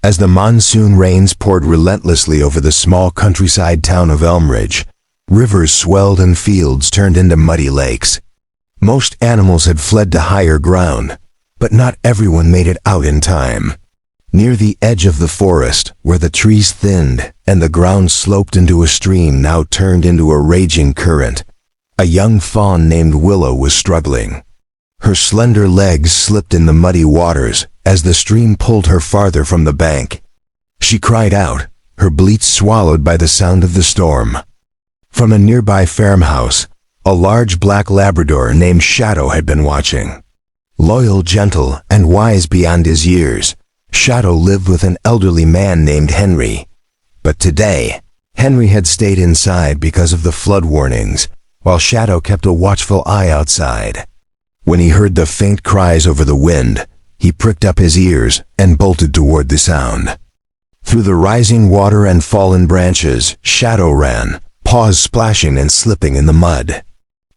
As the monsoon rains poured relentlessly over the small countryside town of Elmridge, rivers swelled and fields turned into muddy lakes. Most animals had fled to higher ground, but not everyone made it out in time. Near the edge of the forest, where the trees thinned and the ground sloped into a stream now turned into a raging current, a young fawn named Willow was struggling. Her slender legs slipped in the muddy waters as the stream pulled her farther from the bank. She cried out, her bleats swallowed by the sound of the storm. From a nearby farmhouse, a large black Labrador named Shadow had been watching. Loyal, gentle, and wise beyond his years, Shadow lived with an elderly man named Henry. But today, Henry had stayed inside because of the flood warnings, while Shadow kept a watchful eye outside. When he heard the faint cries over the wind, he pricked up his ears and bolted toward the sound. Through the rising water and fallen branches, Shadow ran, paws splashing and slipping in the mud.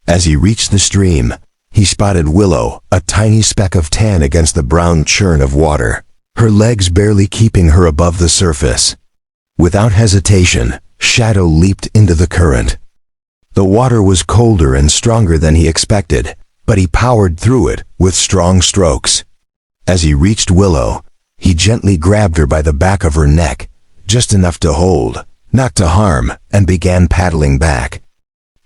As he reached the stream, he spotted Willow, a tiny speck of tan against the brown churn of water, her legs barely keeping her above the surface. Without hesitation, Shadow leaped into the current. The water was colder and stronger than he expected, but he powered through it with strong strokes. As he reached Willow, he gently grabbed her by the back of her neck, just enough to hold, not to harm, and began paddling back.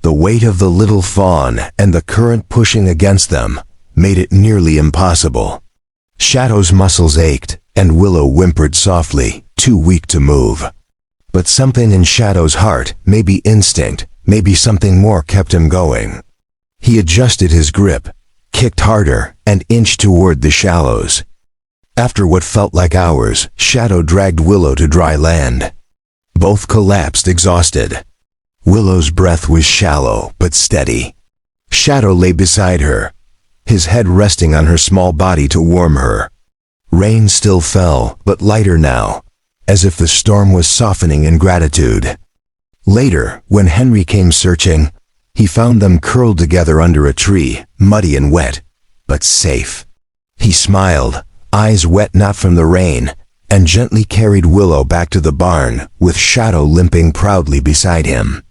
The weight of the little fawn and the current pushing against them made it nearly impossible. Shadow's muscles ached, and Willow whimpered softly, too weak to move. But something in Shadow's heart, maybe instinct, maybe something more, kept him going. He adjusted his grip, kicked harder, and inched toward the shallows. After what felt like hours, Shadow dragged Willow to dry land. Both collapsed exhausted. Willow's breath was shallow but steady. Shadow lay beside her, his head resting on her small body to warm her. Rain still fell, but lighter now, as if the storm was softening in gratitude. Later, when Henry came searching, he found them curled together under a tree, muddy and wet, but safe. He smiled, eyes wet not from the rain, and gently carried Willow back to the barn, with Shadow limping proudly beside him.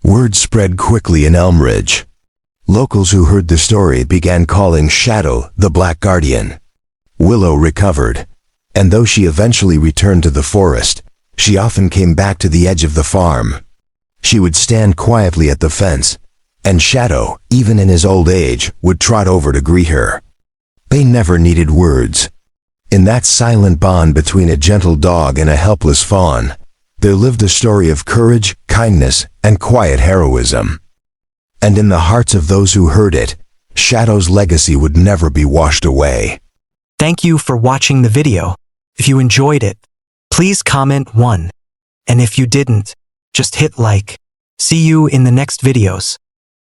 Word spread quickly in Elmridge. Locals who heard the story began calling Shadow the Black Guardian. Willow recovered, and though she eventually returned to the forest, she often came back to the edge of the farm. She would stand quietly at the fence, and Shadow, even in his old age, would trot over to greet her. They never needed words. In that silent bond between a gentle dog and a helpless fawn, there lived a story of courage, kindness, and quiet heroism. And in the hearts of those who heard it, Shadow's legacy would never be washed away. Thank you for watching the video. If you enjoyed it, please comment 1. And if you didn't, just hit like. See you in the next videos.